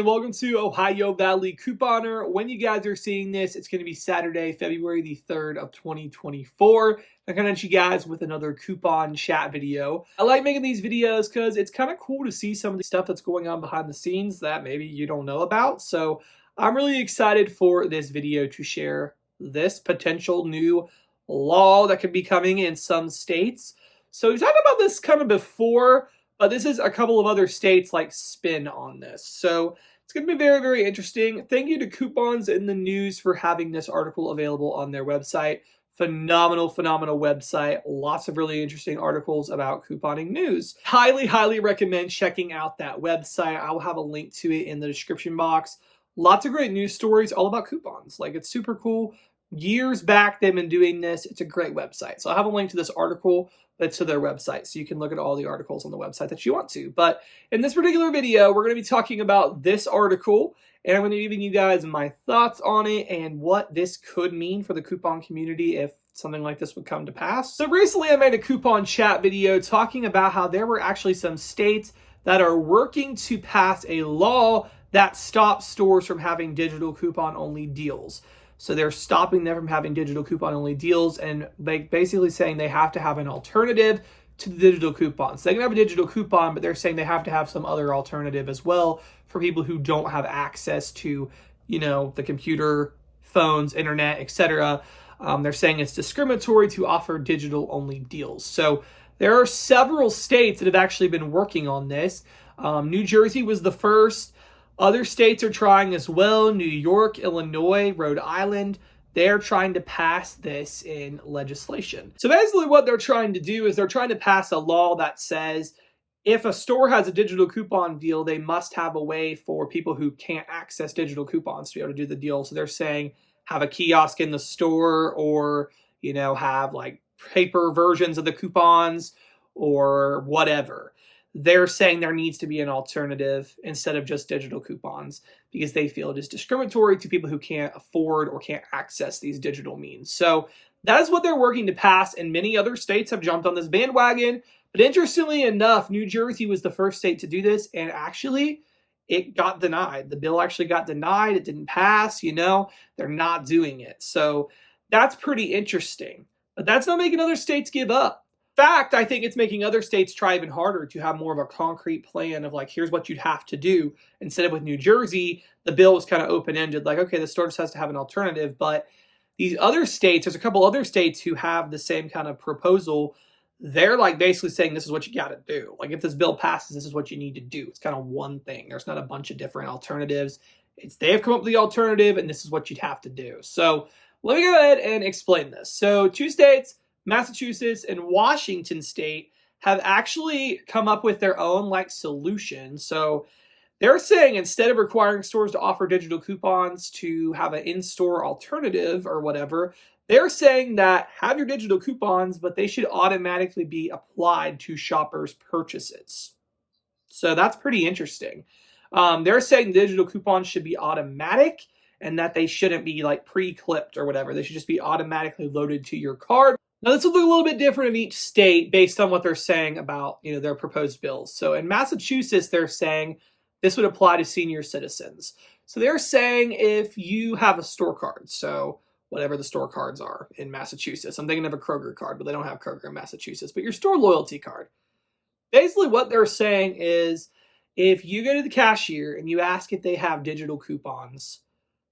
and welcome to Ohio Valley Couponer. When you guys are seeing this, it's going to be Saturday, February the 3rd of 2024. I'm going to hit you guys with another coupon chat video. I like making these videos because it's kind of cool to see some of the stuff that's going on behind the scenes that maybe you don't know about. So I'm really excited for this video to share this potential new law that could be coming in some states. So we've talked about this kind of before, but this is a couple of other states like spin on this. So it's going to be very, very interesting. Thank you to Coupons in the News for having this article available on their website. Phenomenal, phenomenal website. Lots of really interesting articles about couponing news. Highly, highly recommend checking out that website. I will have a link to it in the description box. Lots of great news stories all about coupons. Like, it's super cool. Years back, they've been doing this. It's a great website. So I have a link to this article that's to their website, so you can look at all the articles on the website that you want to. But in this particular video, we're going to be talking about this article, and I'm going to be giving you guys my thoughts on it and what this could mean for the coupon community if something like this would come to pass. So recently I made a coupon chat video talking about how there were actually some states that are working to pass a law that stops stores from having digital coupon-only deals. So they're stopping them from having digital coupon-only deals and basically saying they have to have an alternative to the digital coupons. So they can have a digital coupon, but they're saying they have to have some other alternative as well for people who don't have access to, the computer, phones, internet, etc. They're saying it's discriminatory to offer digital-only deals. So there are several states that have actually been working on this. New Jersey was the first. Other states are trying as well. New York, Illinois, Rhode Island, they're trying to pass this in legislation. So basically what they're trying to do is they're trying to pass a law that says if a store has a digital coupon deal, they must have a way for people who can't access digital coupons to be able to do the deal. So they're saying have a kiosk in the store, or, have like paper versions of the coupons or whatever. They're saying there needs to be an alternative instead of just digital coupons because they feel it is discriminatory to people who can't afford or can't access these digital means. So that is what they're working to pass, and many other states have jumped on this bandwagon. But interestingly enough, New Jersey was the first state to do this, and actually it got denied. The bill actually got denied. It didn't pass, they're not doing it. So that's pretty interesting. But that's not making other states give up. In fact, I think it's making other states try even harder to have more of a concrete plan of like, here's what you'd have to do. Instead of with New Jersey, the bill was kind of open-ended, like, okay, the store just has to have an alternative. But these other states, there's a couple other states who have the same kind of proposal. They're like basically saying this is what you got to do. Like, if this bill passes, this is what you need to do. It's kind of one thing. There's not a bunch of different alternatives. They have come up with the alternative, and this is what you'd have to do. So let me go ahead and explain this. So 2 states, Massachusetts and Washington State, have actually come up with their own solution. So they're saying instead of requiring stores to offer digital coupons to have an in-store alternative or whatever, they're saying that have your digital coupons, but they should automatically be applied to shoppers' purchases. So that's pretty interesting. They're saying digital coupons should be automatic and that they shouldn't be pre-clipped or whatever. They should just be automatically loaded to your card. Now, this will look a little bit different in each state based on what they're saying about, their proposed bills. So in Massachusetts, they're saying this would apply to senior citizens. So they're saying if you have a store card, so whatever the store cards are in Massachusetts, I'm thinking of a Kroger card, but they don't have Kroger in Massachusetts, but your store loyalty card. Basically what they're saying is if you go to the cashier and you ask if they have digital coupons,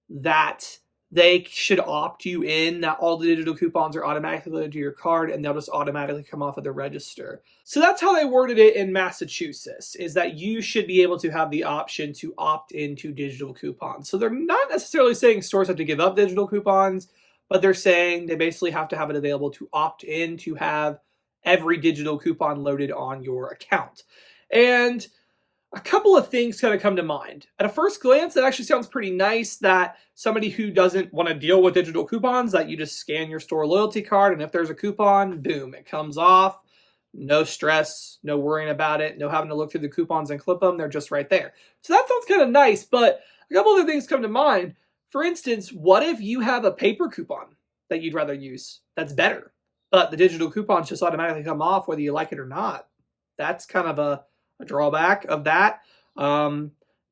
that they should opt you in, that all the digital coupons are automatically loaded to your card and they'll just automatically come off of the register. So that's how they worded it in Massachusetts, is that you should be able to have the option to opt into digital coupons. So they're not necessarily saying stores have to give up digital coupons, but they're saying they basically have to have it available to opt in to have every digital coupon loaded on your account. And a couple of things kind of come to mind. At a first glance, that actually sounds pretty nice, that somebody who doesn't want to deal with digital coupons, that you just scan your store loyalty card, and if there's a coupon, boom, it comes off. No stress, no worrying about it, no having to look through the coupons and clip them. They're just right there. So that sounds kind of nice, but a couple other things come to mind. For instance, what if you have a paper coupon that you'd rather use that's better, but the digital coupons just automatically come off whether you like it or not? That's kind of a drawback of that.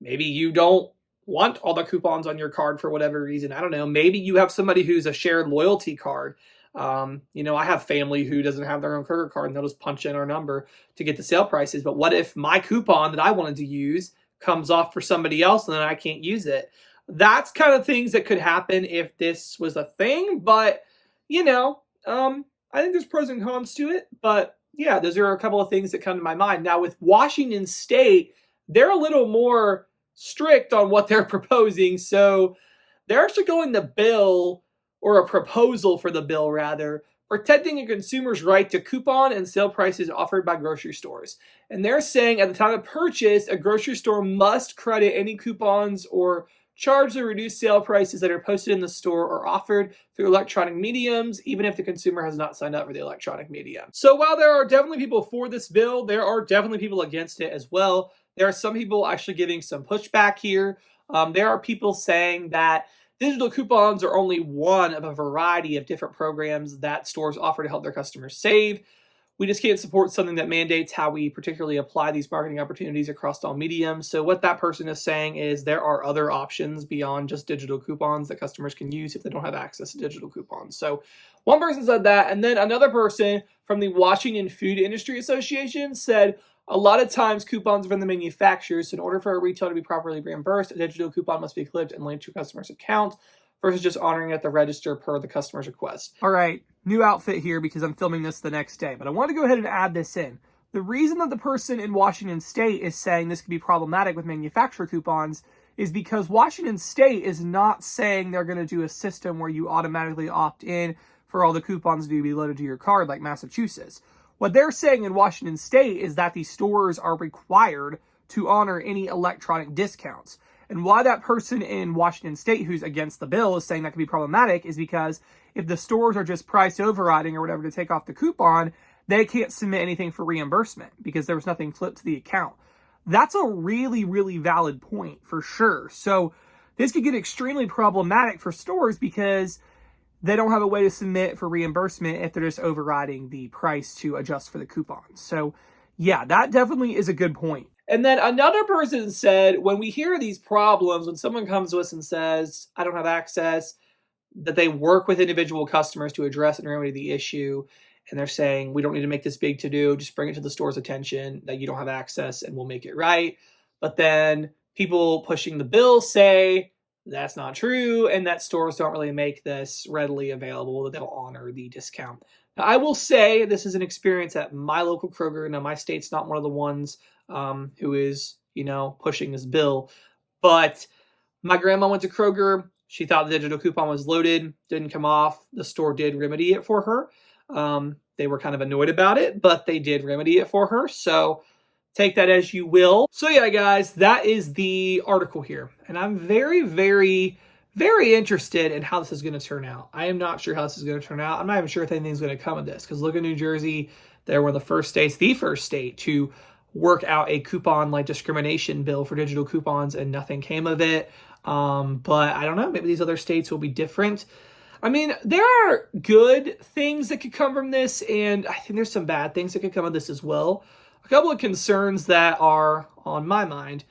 maybe you don't want all the coupons on your card for whatever reason. I don't know. Maybe you have somebody who's a shared loyalty card. I have family who doesn't have their own Kroger card, and they'll just punch in our number to get the sale prices. But what if my coupon that I wanted to use comes off for somebody else and then I can't use it? That's kind of things that could happen if this was a thing. But, I think there's pros and cons to it. But yeah, those are a couple of things that come to my mind. Now with Washington State, they're a little more strict on what they're proposing. So they're actually going the bill, or a proposal for the bill rather, protecting a consumer's right to coupon and sale prices offered by grocery stores. And they're saying at the time of purchase, a grocery store must credit any coupons or charge the reduced sale prices that are posted in the store or offered through electronic mediums, even if the consumer has not signed up for the electronic medium. So while there are definitely people for this bill, there are definitely people against it as well. There are some people actually giving some pushback here. There are people saying that digital coupons are only one of a variety of different programs that stores offer to help their customers save. We just can't support something that mandates how we particularly apply these marketing opportunities across all mediums. So what that person is saying is there are other options beyond just digital coupons that customers can use if they don't have access to digital coupons. So one person said that, and then another person from the Washington Food Industry Association said, a lot of times coupons are from the manufacturers, so in order for a retailer to be properly reimbursed, a digital coupon must be clipped and linked to a customer's account versus just honoring it at the register per the customer's request. All right, new outfit here because I'm filming this the next day, but I want to go ahead and add this in. The reason that the person in Washington State is saying this could be problematic with manufacturer coupons is because Washington State is not saying they're going to do a system where you automatically opt in for all the coupons to be loaded to your card like Massachusetts. What they're saying in Washington State is that these stores are required to honor any electronic discounts. And why that person in Washington State who's against the bill is saying that could be problematic is because if the stores are just price overriding or whatever to take off the coupon, they can't submit anything for reimbursement because there was nothing flipped to the account. That's a really, really valid point for sure. So this could get extremely problematic for stores because they don't have a way to submit for reimbursement if they're just overriding the price to adjust for the coupons. So yeah, that definitely is a good point. And then another person said, when we hear these problems, when someone comes to us and says, I don't have access, that they work with individual customers to address and remedy the issue. And they're saying, we don't need to make this big to do, just bring it to the store's attention that you don't have access and we'll make it right. But then people pushing the bill say, that's not true, and that stores don't really make this readily available, that they'll honor the discount. Now, I will say this is an experience at my local Kroger. Now, my state's not one of the ones who is, pushing this bill, but my grandma went to Kroger. She thought the digital coupon was loaded, didn't come off. The store did remedy it for her. They were kind of annoyed about it, but they did remedy it for her. So take that as you will. So yeah, guys, that is the article here. And I'm very, very, very interested in how this is going to turn out. I am not sure how this is going to turn out. I'm not even sure if anything's going to come of this. Because look at New Jersey. They were the first state to work out a coupon like discrimination bill for digital coupons, and nothing came of it. But I don't know. Maybe these other states will be different. I mean, there are good things that could come from this, and I think there's some bad things that could come of this as well. A couple of concerns that are on my mind.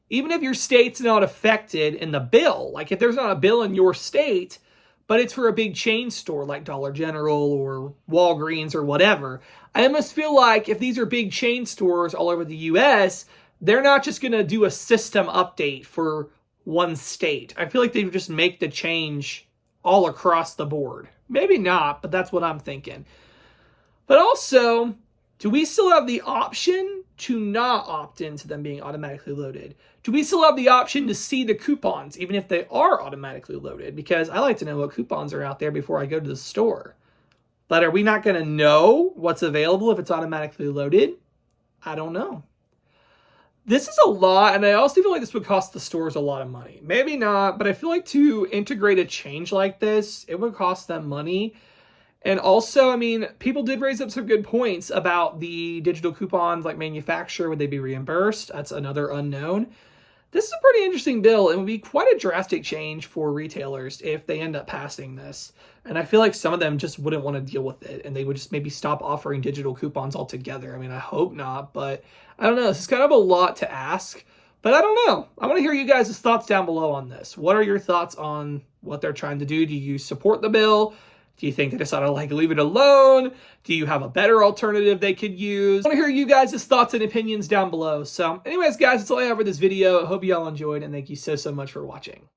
Even if your state's not affected in the bill, like if there's not a bill in your state, but it's for a big chain store like Dollar General or Walgreens or whatever, I almost feel like if these are big chain stores all over the U.S., they're not just going to do a system update for one state. I feel like they would just make the change all across the board. Maybe not, but that's what I'm thinking. But also, do we still have the option to not opt into them being automatically loaded? Do we still have the option to see the coupons, even if they are automatically loaded? Because I like to know what coupons are out there before I go to the store. But are we not going to know what's available if it's automatically loaded? I don't know. This is a lot, and I also feel like this would cost the stores a lot of money. Maybe not, but I feel like to integrate a change like this, it would cost them money. And also, I mean, people did raise up some good points about the digital coupons, like manufacturer, would they be reimbursed? That's another unknown. This is a pretty interesting bill. It would be quite a drastic change for retailers if they end up passing this. And I feel like some of them just wouldn't want to deal with it, and they would just maybe stop offering digital coupons altogether. I mean, I hope not, but I don't know. This is kind of a lot to ask. But I don't know. I want to hear you guys' thoughts down below on this. What are your thoughts on what they're trying to do? Do you support the bill? Do you think they just ought to leave it alone? Do you have a better alternative they could use? I want to hear you guys' thoughts and opinions down below. So anyways, guys, that's all I have for this video. I hope you all enjoyed, and thank you so much for watching.